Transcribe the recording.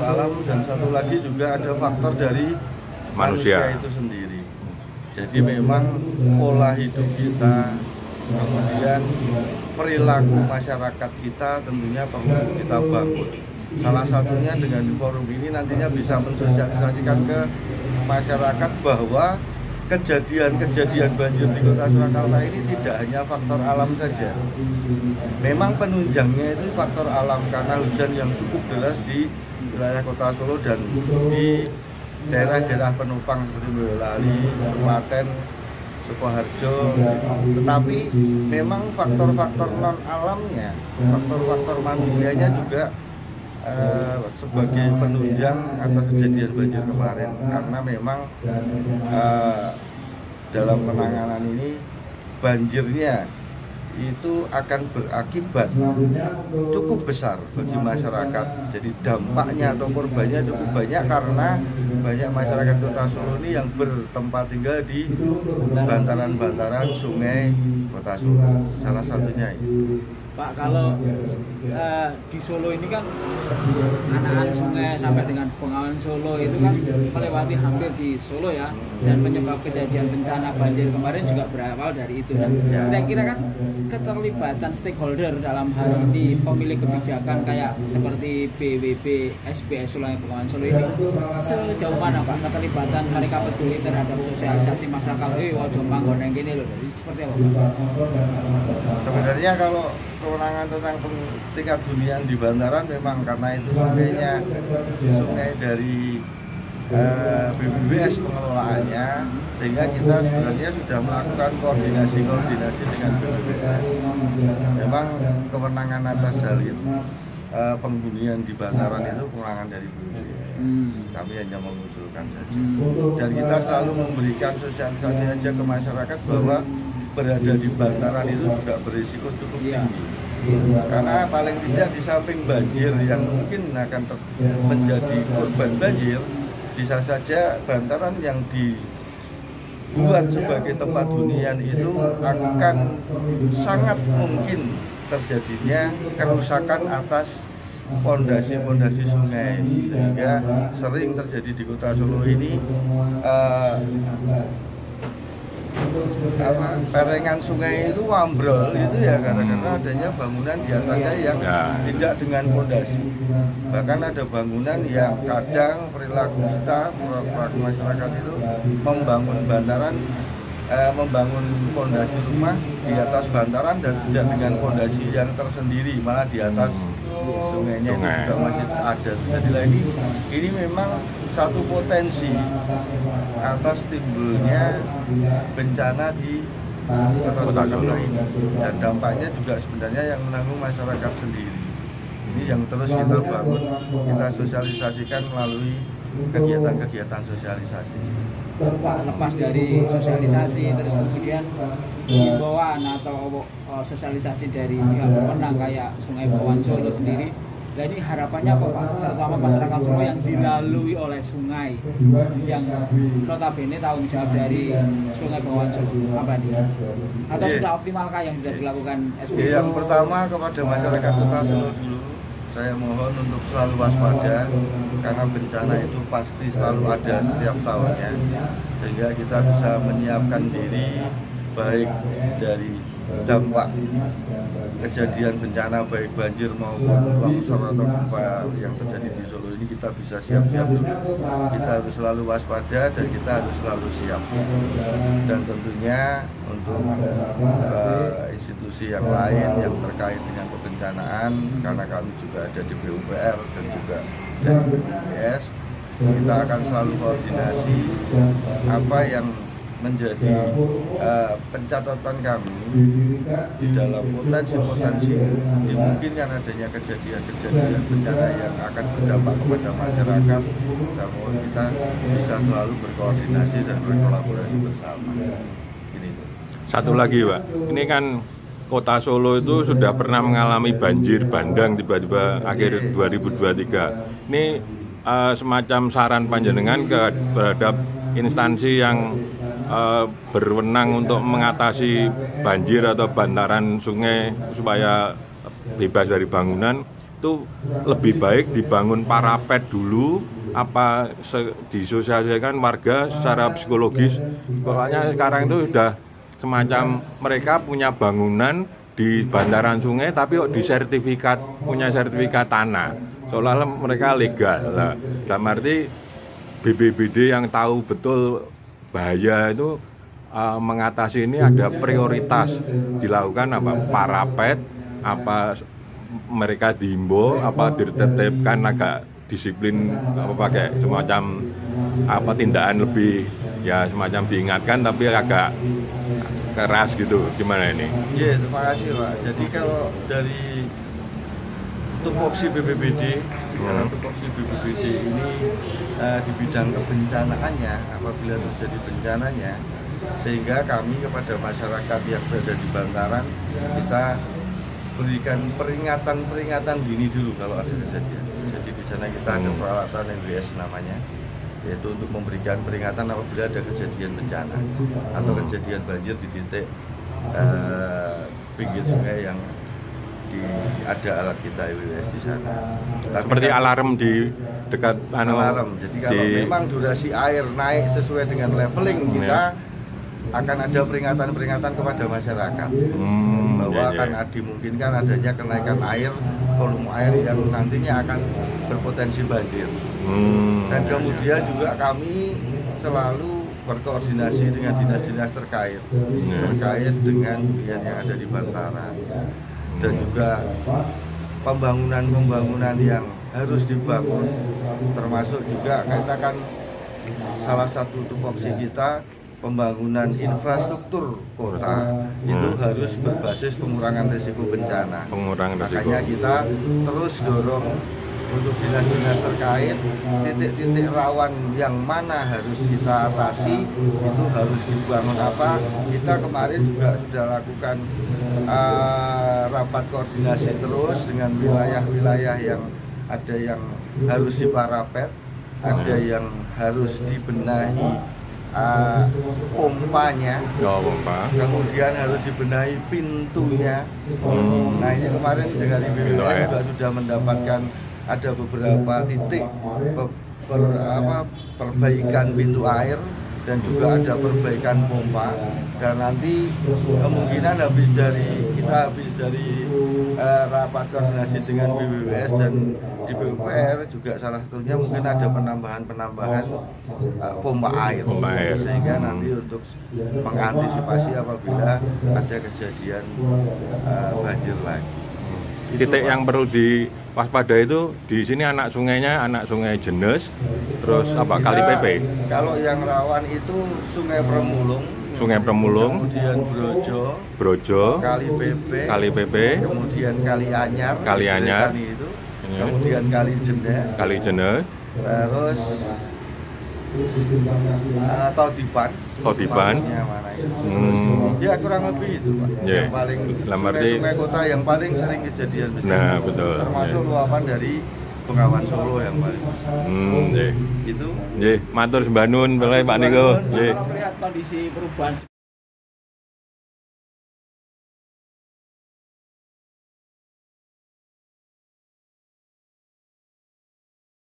alam, dan satu lagi juga ada faktor dari manusia itu sendiri. Jadi memang pola hidup kita, kemudian perilaku masyarakat kita tentunya perlu kita bangun. Salah satunya dengan forum ini nantinya bisa mensosialisasikan ke masyarakat bahwa kejadian-kejadian banjir di Kota Surakarta ini tidak hanya faktor alam saja. Memang penunjangnya itu faktor alam karena hujan yang cukup deras di wilayah Kota Solo dan di daerah-daerah penopang seperti Boyolali, Klaten, Sukoharjo. Tetapi memang faktor-faktor non alamnya, faktor-faktor manusianya juga sebagai penunjang atas kejadian banjir kemarin, karena memang dalam penanganan ini banjirnya itu akan berakibat cukup besar bagi masyarakat. Jadi dampaknya atau korbannya cukup banyak karena banyak masyarakat Kota Solo ini yang bertempat tinggal di bantaran-bantaran sungai Kota Solo. Salah satunya ini. Pak, kalau di Solo ini kan anak sungai sampai dengan Bengawan Solo itu kan melewati hampir di Solo ya, dan penyebab kejadian bencana banjir kemarin juga berawal dari itu. Kira-kira kan keterlibatan stakeholder dalam hal ini pemilik kebijakan kayak seperti BWB, SBS Sungai Bengawan Solo ini sejauh mana Pak keterlibatan mereka peduli terhadap sosialisasi masyarakat? Ojo manggon yang gini loh, seperti apa Pak? Sebenarnya kalau kewenangan tentang tingkat hunian di bantaran memang karena itu sungai dari BBBS pengelolaannya, sehingga kita sebenarnya sudah melakukan koordinasi dengan BBBS. Memang kewenangan atas jalin penghunian di bantaran itu kewenangan dari BBBS. Kami hanya mengusulkan saja. Dan kita selalu memberikan sosialisasi saja ke masyarakat bahwa berada di bantaran itu juga berisiko cukup tinggi. Karena paling tidak di samping banjir yang mungkin akan menjadi korban banjir, bisa saja bantaran yang dibuat sebagai tempat hunian itu akan sangat mungkin terjadinya kerusakan atas pondasi-pondasi sungai, sehingga sering terjadi di Kota Solo ini perengan sungai itu ambrol itu ya karena adanya bangunan di atasnya yang tidak dengan pondasi. Bahkan ada bangunan yang kadang perilaku kita, perilaku masyarakat itu membangun bantaran, membangun pondasi rumah di atas bantaran dan tidak dengan pondasi yang tersendiri, malah di atas sungainya itu juga masih ada. Jadi ini memang satu potensi atas timbulnya bencana di Kota Solo ini, dan dampaknya juga sebenarnya yang menanggung masyarakat sendiri. Ini yang terus kita bangun, kita sosialisasikan melalui kegiatan-kegiatan sosialisasi. Lepas dari sosialisasi, terus kemudian himbauan atau sosialisasi dari pihak berwenang kayak Sungai Bengawan Solo sendiri. Nah ini harapannya apa Pak? Terutama masyarakat Solo yang dilalui oleh sungai yang notabene tanggung jawab dari Sungai Bengawan Solo apa nih? Atau sudah optimalkah yang sudah dilakukan SBS? Yang pertama kepada masyarakat Kota Solo dulu, saya mohon untuk selalu waspada karena bencana itu pasti selalu ada setiap tahunnya, sehingga kita bisa menyiapkan diri baik dari dampak kejadian bencana baik banjir maupun longsor atau gempa yang terjadi di Solo ini. Kita bisa siap-siap dulu, kita harus selalu waspada dan kita harus selalu siap. Dan tentunya untuk institusi yang lain yang terkait dengan kebencanaan, karena kami juga ada di PUPR dan juga dari BPS, kita akan selalu koordinasi apa yang menjadi pencatatan kami di dalam potensi-potensi dimungkinkan adanya kejadian-kejadian bencana yang akan berdampak kepada masyarakat. Namun kita bisa selalu berkoordinasi dan berkolaborasi bersama. Ini. Satu lagi Pak, ini kan Kota Solo itu sudah pernah mengalami banjir bandang tiba-tiba akhir 2023. Ini semacam saran panjenengan terhadap instansi yang berwenang untuk mengatasi banjir atau bantaran sungai supaya bebas dari bangunan. itu lebih baik dibangun parapet dulu apa disosialisasikan warga secara psikologis. Pokoknya sekarang itu sudah semacam mereka punya bangunan di bantaran sungai tapi kok disertifikat, punya sertifikat tanah, seolah-olah mereka legal lah. Dalam arti BPBD yang tahu betul bahaya itu mengatasi ini ada prioritas dilakukan apa parapet, apa mereka dihimbau, apa ditetapkan agak disiplin, apa pakai semacam apa tindakan lebih ya semacam diingatkan tapi agak keras gitu. Gimana ini? Iya, terima kasih Pak. Jadi kalau dari tupoksi BPBD, karena tupoksi BPBD ini di bidang kebencanaannya, apabila terjadi bencananya, sehingga kami kepada masyarakat yang berada di bantaran kita berikan peringatan dini dulu kalau ada kejadian. Jadi di sana kita ada peralatan NWS namanya, yaitu untuk memberikan peringatan apabila ada kejadian bencana atau kejadian banjir di titik pinggir sungai yang ada alat kita NWS di sana. Seperti alarm di dekat alarm. Jadi kalau memang durasi air naik sesuai dengan leveling kita akan ada peringatan kepada masyarakat bahwa akan dimungkinkan adanya kenaikan air, volume air yang nantinya akan berpotensi banjir. Dan kemudian juga kami selalu berkoordinasi dengan dinas-dinas terkait dengan hunian yang ada di bantaran dan juga pembangunan yang harus dibangun, termasuk juga kita kan salah satu tupoksi kita pembangunan infrastruktur kota itu harus berbasis pengurangan risiko bencana. Makanya kita terus dorong untuk dinas-dinas terkait titik-titik rawan yang mana harus kita atasi, itu harus dibangun apa. Kita kemarin juga sudah lakukan rapat koordinasi terus dengan wilayah-wilayah yang ada yang harus diparapet, ada yang harus dibenahi pompanya, kemudian harus dibenahi pintunya. Nah ini kemarin dari BPBD juga sudah mendapatkan ada beberapa titik perbaikan pintu air dan juga ada perbaikan pompa. Dan nanti kemungkinan habis dari rapat koordinasi dengan BPWS dan di PUPR juga salah satunya mungkin ada penambahan pompa air sehingga nanti untuk mengantisipasi apabila ada kejadian banjir lagi. Titik yang perlu diwaspadai itu di sini anak sungai Jenes, terus apa Kali PP. Kalau yang rawan itu Sungai Premulung, kemudian Brojo, Kali PP, kemudian Kali Anyar, itu, kemudian Kali Jenes, terus Todipan. Ya kurang lebih itu Pak. Yang paling sungai kota yang paling sering kejadian besar. Nah betul. Termasuk luapan dari Bengawan Solo yang paling. Itu. Matur sembah nuwun Pak Niko. Melihat kondisi perubahan